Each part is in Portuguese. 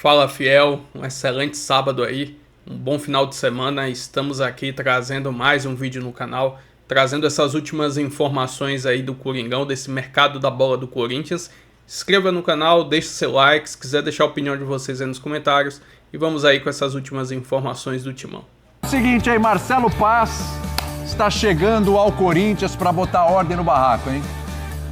Fala, fiel, um excelente sábado aí, um bom final de semana. Estamos aqui trazendo mais um vídeo no canal, trazendo essas últimas informações aí do Coringão, desse mercado da bola do Corinthians. Se inscreva no canal, deixe seu like, se quiser deixar a opinião de vocês aí nos comentários. E vamos aí com essas últimas informações do Timão. Seguinte aí, Marcelo Paz está chegando ao Corinthians para botar ordem no barraco, hein?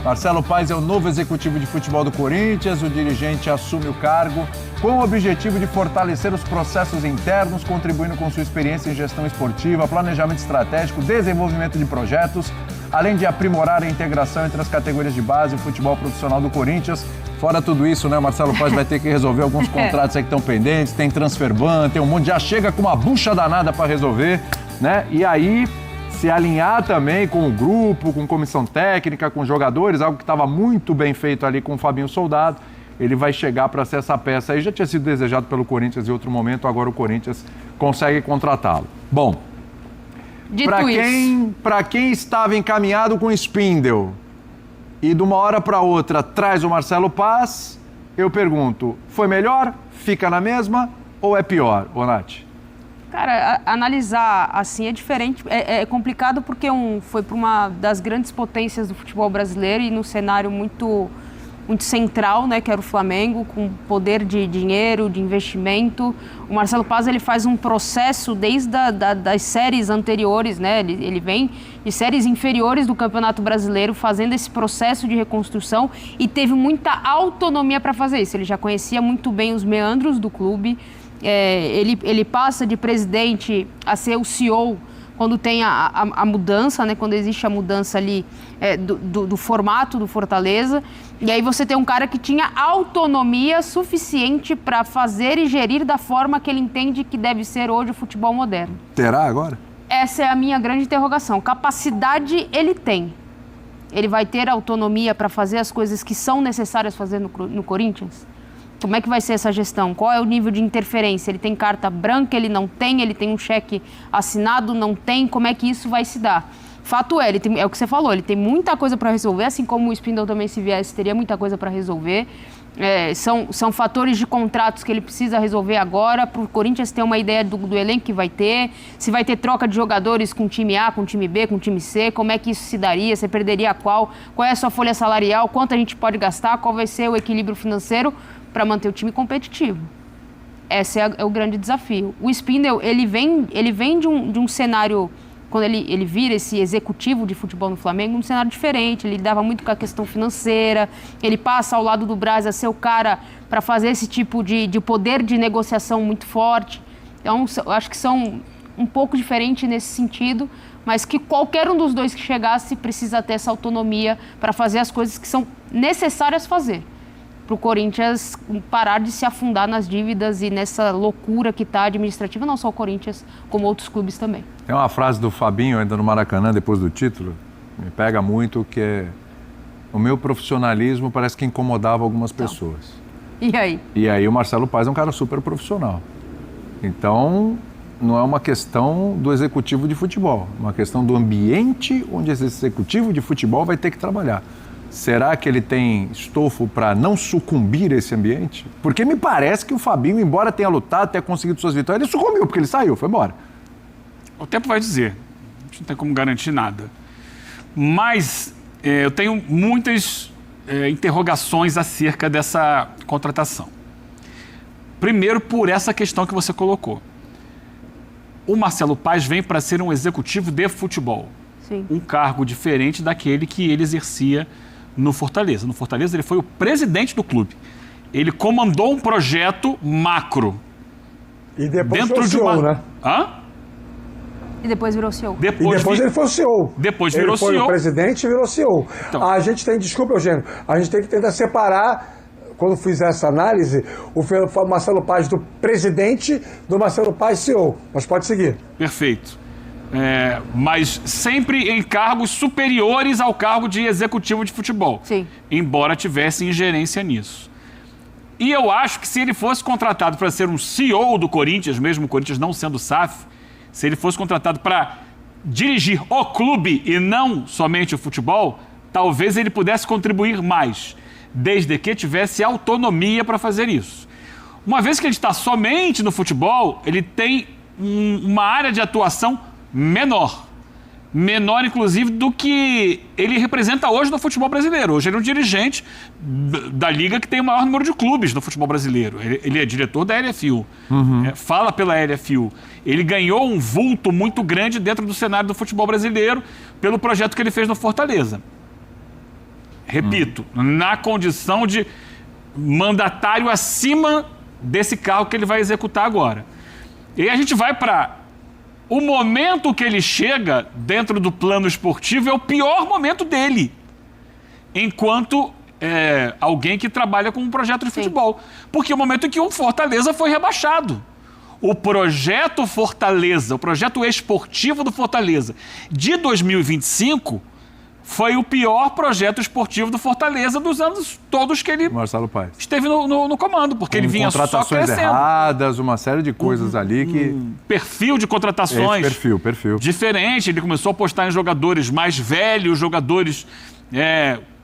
Marcelo Paz é o novo executivo de futebol do Corinthians, o dirigente assume o cargo com o objetivo de fortalecer os processos internos, contribuindo com sua experiência em gestão esportiva, planejamento estratégico, desenvolvimento de projetos, além de aprimorar a integração entre as categorias de base e o futebol profissional do Corinthians. Fora tudo isso, né, Marcelo Paz vai ter que resolver alguns contratos aí que estão pendentes, tem transfer ban, tem um monte, já chega com uma bucha danada para resolver, né? E aí se alinhar também com o grupo, com comissão técnica, com jogadores, algo que estava muito bem feito ali com o Fabinho Soldado. Ele vai chegar para ser essa peça aí, já tinha sido desejado pelo Corinthians em outro momento, agora o Corinthians consegue contratá-lo. Bom, para quem estava encaminhado com o Spindle e de uma hora para outra traz o Marcelo Paz, eu pergunto, foi melhor? Fica na mesma ou é pior, ô Nath? Cara, analisar assim é diferente, é complicado porque foi para uma das grandes potências do futebol brasileiro e num cenário muito central, né, que era o Flamengo, com poder de dinheiro, de investimento. O Marcelo Paz, ele faz um processo desde das séries anteriores, né, ele vem de séries inferiores do Campeonato Brasileiro, fazendo esse processo de reconstrução e teve muita autonomia para fazer isso. Ele já conhecia muito bem os meandros do clube. Ele passa de presidente a ser o CEO quando tem a mudança, né? Quando existe a mudança ali do formato do Fortaleza. E aí você tem um cara que tinha autonomia suficiente para fazer e gerir da forma que ele entende que deve ser hoje o futebol moderno. Terá agora? Essa é a minha grande interrogação. Capacidade ele tem. Ele vai ter autonomia para fazer as coisas que são necessárias fazer no Corinthians? Como é que vai ser essa gestão? Qual é o nível de interferência? Ele tem carta branca, ele não tem, ele tem um cheque assinado, não tem, como é que isso vai se dar? Fato é, é o que você falou, ele tem muita coisa para resolver, assim como o Spindle também, se viesse, teria muita coisa para resolver. São fatores de contratos que ele precisa resolver agora, para o Corinthians ter uma ideia do elenco que vai ter, se vai ter troca de jogadores com time A, com time B, com time C, como é que isso se daria, você perderia qual é a sua folha salarial, quanto a gente pode gastar, qual vai ser o equilíbrio financeiro para manter o time competitivo. Esse é o grande desafio. O Spindle, ele vem de um cenário, quando ele vira esse executivo de futebol no Flamengo, um cenário diferente. Ele lidava muito com a questão financeira, ele passa ao lado do Braz a ser o cara para fazer esse tipo de poder de negociação muito forte. Então, eu acho que são um pouco diferentes nesse sentido, mas que qualquer um dos dois que chegasse precisa ter essa autonomia para fazer as coisas que são necessárias fazer, para o Corinthians parar de se afundar nas dívidas e nessa loucura que está administrativa, não só o Corinthians, como outros clubes também. Tem uma frase do Fabinho ainda no Maracanã, depois do título, me pega muito, que é: o meu profissionalismo parece que incomodava algumas pessoas. E aí? E aí o Marcelo Paz é um cara super profissional. Então, não é uma questão do executivo de futebol, é uma questão do ambiente onde esse executivo de futebol vai ter que trabalhar. Será que ele tem estofo para não sucumbir a esse ambiente? Porque me parece que o Fabinho, embora tenha lutado, tenha conseguido suas vitórias, ele sucumbiu, porque ele saiu, foi embora. O tempo vai dizer. A gente não tem como garantir nada. Mas eu tenho muitas interrogações acerca dessa contratação. Primeiro, por essa questão que você colocou. O Marcelo Paz vem para ser um executivo de futebol. Sim. Um cargo diferente daquele que ele exercia no Fortaleza. No Fortaleza, ele foi o presidente do clube. Ele comandou um projeto macro. E depois foi o CEO, né? Hã? E depois virou CEO. Depois ele foi o CEO. Depois virou CEO. Ele foi o presidente e virou CEO. Então, a gente tem, desculpa, Eugênio, a gente tem que tentar separar, quando fizer essa análise, o Marcelo Paz do presidente do Marcelo Paz CEO. Mas pode seguir. Perfeito. Mas sempre em cargos superiores ao cargo de executivo de futebol. Sim. Embora tivesse ingerência nisso. E eu acho que se ele fosse contratado para ser um CEO do Corinthians, mesmo o Corinthians não sendo SAF, se ele fosse contratado para dirigir o clube e não somente o futebol, talvez ele pudesse contribuir mais, desde que tivesse autonomia para fazer isso. Uma vez que ele está somente no futebol, ele tem uma área de atuação menor. Menor, inclusive, do que ele representa hoje no futebol brasileiro. Hoje ele é um dirigente da liga que tem o maior número de clubes no futebol brasileiro. Ele é diretor da LFU, fala pela LFU. Ele ganhou um vulto muito grande dentro do cenário do futebol brasileiro pelo projeto que ele fez no Fortaleza. Repito, na condição de mandatário acima desse cargo que ele vai executar agora. E aí a gente vai para... O momento que ele chega dentro do plano esportivo é o pior momento dele, enquanto alguém que trabalha com um projeto de futebol. Porque é o momento em que o Fortaleza foi rebaixado. O projeto Fortaleza, o projeto esportivo do Fortaleza de 2025 foi o pior projeto esportivo do Fortaleza dos anos todos que ele Marcelo Paes esteve no comando, porque ele vinha só contratações crescendo. Erradas, uma série de coisas ali que... Perfil de contratações Perfil. diferente. Ele começou a apostar em jogadores mais velhos, jogadores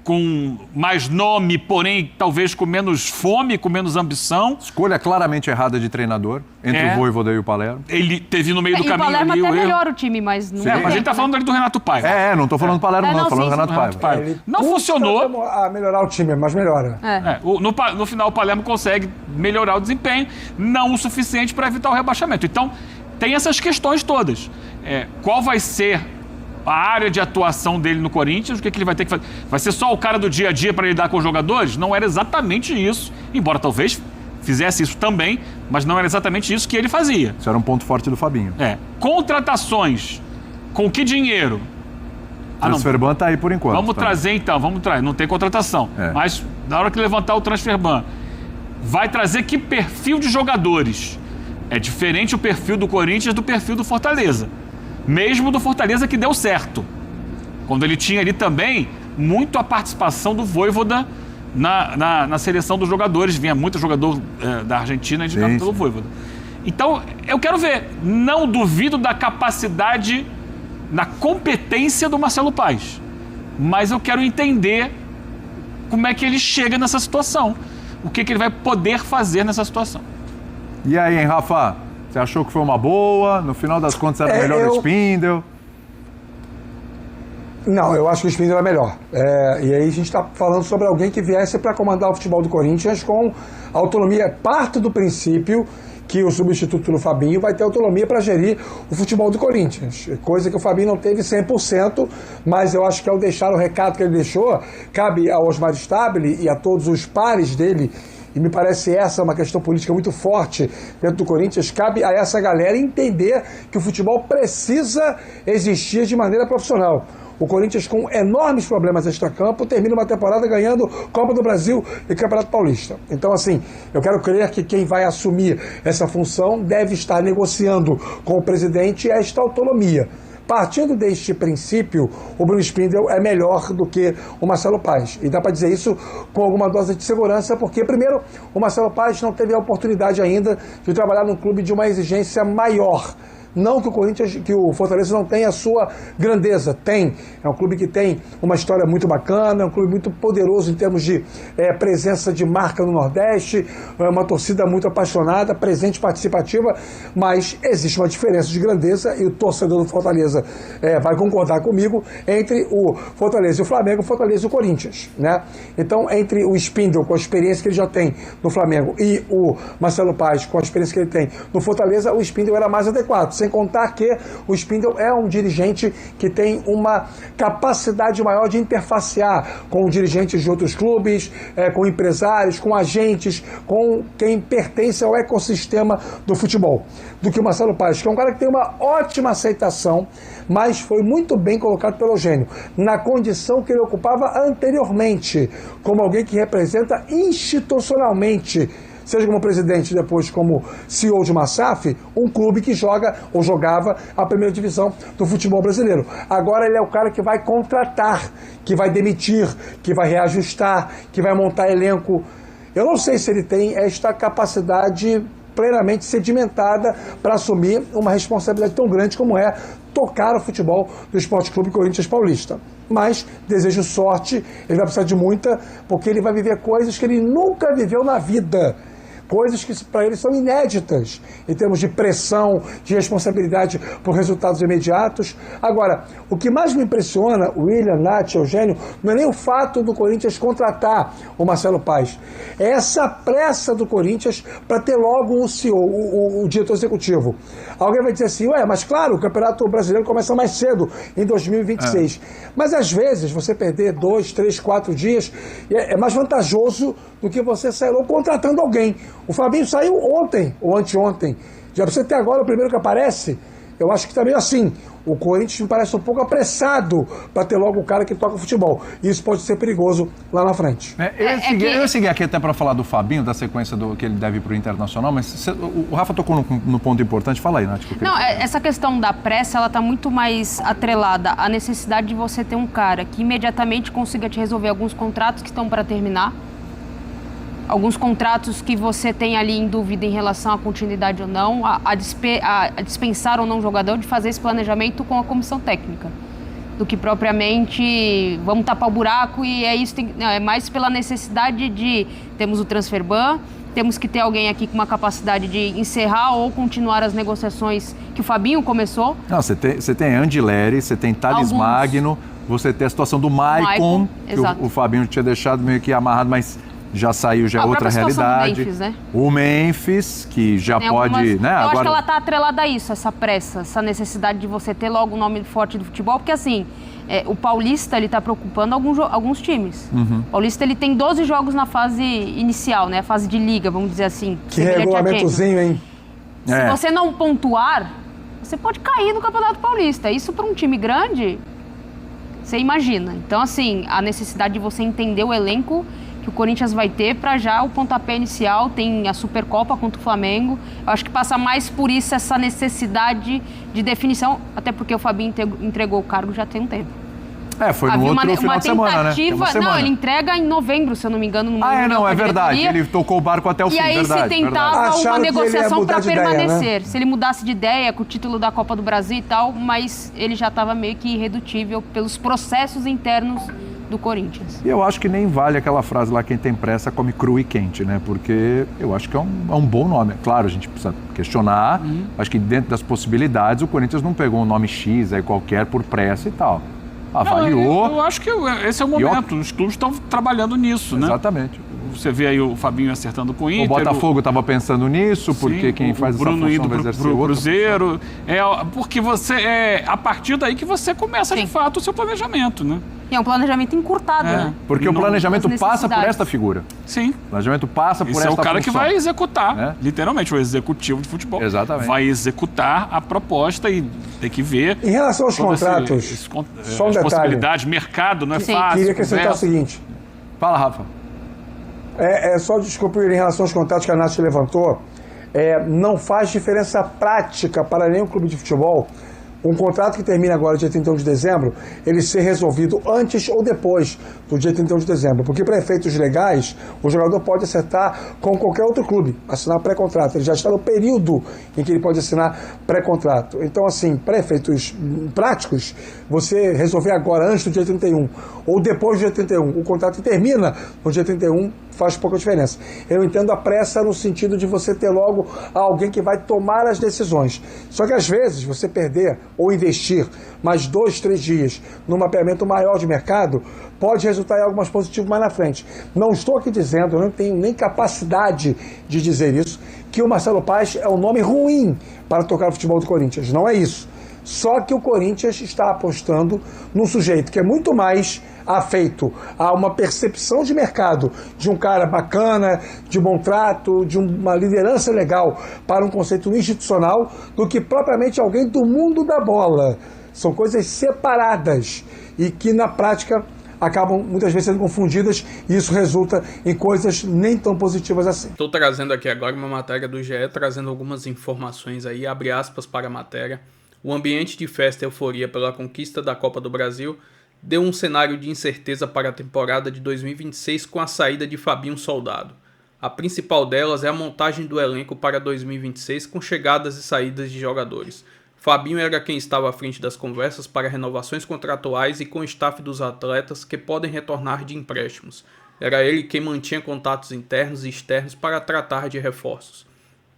com mais nome, porém talvez com menos fome, com menos ambição. Escolha claramente errada de treinador entre o Vojvoda e o Palermo. Ele teve no meio do caminho o Palermo ali até o erro. melhora o time, mas não Mas a gente tá falando ali do Renato Paiva. Não estou falando do Palermo, não, falando do Renato Paiva. Não funcionou. A melhorar o time, mas melhora. No final, o Palermo consegue melhorar o desempenho, não o suficiente para evitar o rebaixamento. Então, tem essas questões todas. Qual vai ser a área de atuação dele no Corinthians? O que ele vai ter que fazer? Vai ser só o cara do dia a dia para lidar com os jogadores? Não era exatamente isso, embora talvez fizesse isso também, mas não era exatamente isso que ele fazia. Isso era um ponto forte do Fabinho. Contratações. Com que dinheiro? Transferban tá aí por enquanto. Vamos trazer então, não tem contratação. Mas na hora que levantar o Transferban, vai trazer que perfil de jogadores? É diferente o perfil do Corinthians do perfil do Fortaleza. Mesmo do Fortaleza que deu certo. Quando ele tinha ali também muito a participação do Vojvoda na seleção dos jogadores. Vinha muito jogador da Argentina indicado pelo Vojvoda. Então, eu quero ver. Não duvido da capacidade, na competência do Marcelo Paes. Mas eu quero entender como é que ele chega nessa situação. O que ele vai poder fazer nessa situação. E aí, hein, Rafa? Você achou que foi uma boa? No final das contas era melhor o Spindel? Não, eu acho que o Spindel é melhor. E aí a gente está falando sobre alguém que viesse para comandar o futebol do Corinthians com autonomia. Parte do princípio que o substituto do Fabinho vai ter autonomia para gerir o futebol do Corinthians. Coisa que o Fabinho não teve 100%, mas eu acho que ao deixar o recado que ele deixou, cabe ao Osmar Stabile e a todos os pares dele. E me parece essa uma questão política muito forte dentro do Corinthians. Cabe a essa galera entender que o futebol precisa existir de maneira profissional. O Corinthians, com enormes problemas extracampo, termina uma temporada ganhando Copa do Brasil e Campeonato Paulista. Então, assim, eu quero crer que quem vai assumir essa função deve estar negociando com o presidente esta autonomia. Partindo deste princípio, o Bruno Spindel é melhor do que o Marcelo Paes. E dá para dizer isso com alguma dose de segurança, porque, primeiro, o Marcelo Paes não teve a oportunidade ainda de trabalhar num clube de uma exigência maior. Não que o Fortaleza não tenha a sua grandeza, tem. É um clube que tem uma história muito bacana, é um clube muito poderoso em termos de presença de marca no Nordeste, é uma torcida muito apaixonada, presente, participativa, mas existe uma diferença de grandeza e o torcedor do Fortaleza vai concordar comigo entre o Fortaleza e o Flamengo, o Fortaleza e o Corinthians, né? Então, entre o Spindel, com a experiência que ele já tem no Flamengo, e o Marcelo Paes, com a experiência que ele tem no Fortaleza, o Spindel era mais adequado. Sem contar que o Spindel é um dirigente que tem uma capacidade maior de interfacear com dirigentes de outros clubes, com empresários, com agentes, com quem pertence ao ecossistema do futebol, do que o Marcelo Paes, que é um cara que tem uma ótima aceitação, mas foi muito bem colocado pelo Eugênio, na condição que ele ocupava anteriormente, como alguém que representa institucionalmente, seja como presidente, depois como CEO de uma SAF, um clube que joga ou jogava a primeira divisão do futebol brasileiro. Agora ele é o cara que vai contratar, que vai demitir, que vai reajustar, que vai montar elenco. Eu não sei se ele tem esta capacidade plenamente sedimentada para assumir uma responsabilidade tão grande como é tocar o futebol do Esporte Clube Corinthians Paulista. Mas desejo sorte, ele vai precisar de muita, porque ele vai viver coisas que ele nunca viveu na vida. coisas que para eles são inéditas, em termos de pressão, de responsabilidade por resultados imediatos. Agora, o que mais me impressiona, William, Nath, Eugênio, não é nem o fato do Corinthians contratar o Marcelo Paes, é essa pressa do Corinthians para ter logo o CEO, o diretor executivo. Alguém vai dizer assim, mas claro, o Campeonato Brasileiro começa mais cedo, em 2026. Mas às vezes você perder 2, 3, 4 dias é mais vantajoso do que você sair logo contratando alguém. O Fabinho saiu ontem ou anteontem. Já você ter agora o primeiro que aparece, eu acho que está meio assim. O Corinthians me parece um pouco apressado para ter logo o cara que toca futebol. E isso pode ser perigoso lá na frente. Eu ia seguir aqui até para falar do Fabinho, da sequência que ele deve ir para o Internacional, mas o Rafa tocou no ponto importante. Fala aí, Nath. Não, essa questão da pressa, ela está muito mais atrelada à necessidade de você ter um cara que imediatamente consiga te resolver alguns contratos que estão para terminar, alguns contratos que você tem ali em dúvida em relação à continuidade ou não, a dispensar ou não o jogador, de fazer esse planejamento com a comissão técnica, do que propriamente vamos tapar o buraco e é isso. É mais pela necessidade de temos o transfer ban, temos que ter alguém aqui com uma capacidade de encerrar ou continuar as negociações que o Fabinho começou. Não, você tem Andileri, você tem Thales Magno, você tem a situação do Maicon, que o Fabinho tinha deixado meio que amarrado, mas já saiu, já é outra realidade. Do Memphis, né? O Memphis, que já pode... Eu acho que ela está atrelada a isso, essa pressa, essa necessidade de você ter logo um nome forte do futebol, porque assim, o Paulista, ele está preocupando alguns times. O Paulista, ele tem 12 jogos na fase inicial, né? A fase de liga, vamos dizer assim. Que regulamentozinho, hein? Se você não pontuar, você pode cair no Campeonato Paulista. Isso para um time grande, você imagina. Então, assim, a necessidade de você entender o elenco que o Corinthians vai ter para já o pontapé inicial, tem a Supercopa contra o Flamengo. Eu acho que passa mais por isso, essa necessidade de definição, até porque o Fabinho entregou o cargo já tem um tempo. Foi no outro final de semana, né? Não, ele entrega em novembro, se eu não me engano. É verdade. Ele tocou o barco até o fim, verdade. E aí se tentava uma negociação para permanecer. Né? Se ele mudasse de ideia com o título da Copa do Brasil e tal, mas ele já estava meio que irredutível pelos processos internos do Corinthians. E eu acho que nem vale aquela frase lá, quem tem pressa come cru e quente, né? Porque eu acho que é um bom nome. Claro, a gente precisa questionar. Acho que dentro das possibilidades, o Corinthians não pegou um nome X aí qualquer por pressa e tal. Avaliou. Eu acho que esse é o momento. Os clubes estão trabalhando nisso, né? Exatamente. Você vê aí o Fabinho acertando com o Inter. O Botafogo estava pensando nisso, porque quem faz essa função indo vai exercer pro Cruzeiro. Porque a partir daí que você começa, de fato, o seu planejamento, né? E é um planejamento encurtado, né? Porque o planejamento passa por esta figura. Sim. O planejamento passa por esta função. Esse é o cara que vai executar, literalmente, o executivo de futebol. Exatamente. Vai executar a proposta e tem que ver... Em relação aos contratos, só um detalhe. Possibilidades, mercado, não é fácil. Queria acrescentar o seguinte. Fala, Rafa. Só desculpa, em relação aos contratos que a Nath levantou, não faz diferença prática para nenhum clube de futebol um contrato que termina agora dia 31 de dezembro, ele ser resolvido antes ou depois do dia 31 de dezembro. Porque para efeitos legais, o jogador pode acertar com qualquer outro clube, assinar pré-contrato. Ele já está no período em que ele pode assinar pré-contrato. Então, assim, para efeitos práticos, você resolver agora, antes do dia 31, ou depois do dia 31, o contrato termina no dia 31, faz pouca diferença. Eu entendo a pressa no sentido de você ter logo alguém que vai tomar as decisões. Só que às vezes você perder ou investir mais 2, 3 dias num mapeamento maior de mercado pode resultar em algo mais positivo mais na frente. Não estou aqui dizendo, eu não tenho nem capacidade de dizer isso, que o Marcelo Paes é um nome ruim para tocar o futebol do Corinthians. Não é isso. Só que o Corinthians está apostando num sujeito que é muito mais afeito a uma percepção de mercado de um cara bacana, de bom trato, de uma liderança legal para um conceito institucional, do que propriamente alguém do mundo da bola. São coisas separadas e que na prática acabam muitas vezes sendo confundidas e isso resulta em coisas nem tão positivas assim. Estou trazendo aqui agora uma matéria do GE, trazendo algumas informações aí, abre aspas para a matéria. O ambiente de festa e euforia pela conquista da Copa do Brasil deu um cenário de incerteza para a temporada de 2026 com a saída de Fabinho Soldado. A principal delas é a montagem do elenco para 2026 com chegadas e saídas de jogadores. Fabinho era quem estava à frente das conversas para renovações contratuais e com o staff dos atletas que podem retornar de empréstimos. Era ele quem mantinha contatos internos e externos para tratar de reforços.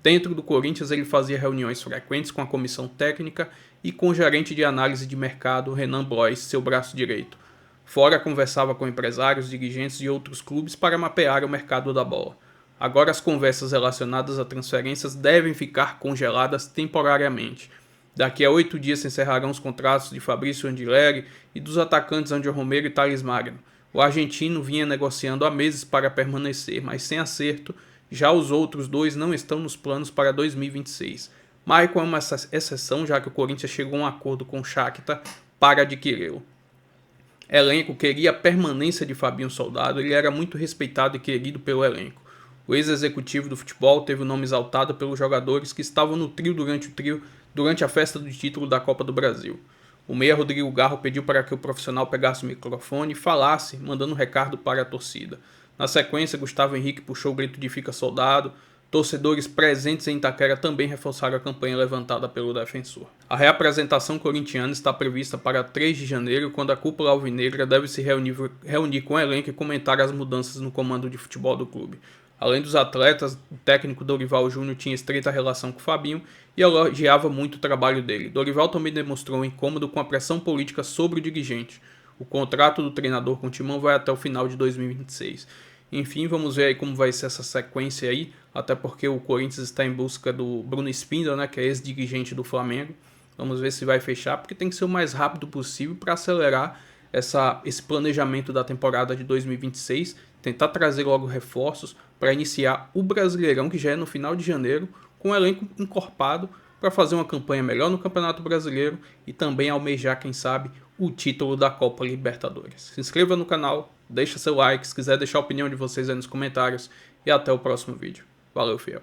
Dentro do Corinthians, ele fazia reuniões frequentes com a comissão técnica e com o gerente de análise de mercado, Renan Blois, seu braço direito. Fora, conversava com empresários, dirigentes de outros clubes para mapear o mercado da bola. Agora, as conversas relacionadas a transferências devem ficar congeladas temporariamente. Daqui a 8 dias se encerrarão os contratos de Fabrício Andileri e dos atacantes André Romero e Thales Magno. O argentino vinha negociando há meses para permanecer, mas sem acerto. Já os outros dois não estão nos planos para 2026. Maicon é uma exceção, já que o Corinthians chegou a um acordo com o Shakhtar para adquiri-lo. Elenco queria a permanência de Fabinho Soldado, ele era muito respeitado e querido pelo elenco. O ex-executivo do futebol teve o nome exaltado pelos jogadores que estavam no trio durante a festa do título da Copa do Brasil. O meia Rodrigo Garro pediu para que o profissional pegasse o microfone e falasse, mandando um recado para a torcida. Na sequência, Gustavo Henrique puxou o grito de "Fica Soldado". Torcedores presentes em Itaquera também reforçaram a campanha levantada pelo defensor. A reapresentação corintiana está prevista para 3 de janeiro, quando a cúpula alvinegra deve se reunir com o elenco e comentar as mudanças no comando de futebol do clube. Além dos atletas, o técnico Dorival Júnior tinha estreita relação com o Fabinho e elogiava muito o trabalho dele. Dorival também demonstrou um incômodo com a pressão política sobre o dirigente. O contrato do treinador com o Timão vai até o final de 2026. Enfim, vamos ver aí como vai ser essa sequência aí, até porque o Corinthians está em busca do Bruno Spindel, né, que é ex-dirigente do Flamengo. Vamos ver se vai fechar, porque tem que ser o mais rápido possível para acelerar esse planejamento da temporada de 2026, tentar trazer logo reforços para iniciar o Brasileirão, que já é no final de janeiro, com o elenco encorpado para fazer uma campanha melhor no Campeonato Brasileiro e também almejar, quem sabe, o título da Copa Libertadores. Se inscreva no canal, deixa seu like, se quiser deixar a opinião de vocês aí nos comentários e até o próximo vídeo. Valeu, fiel!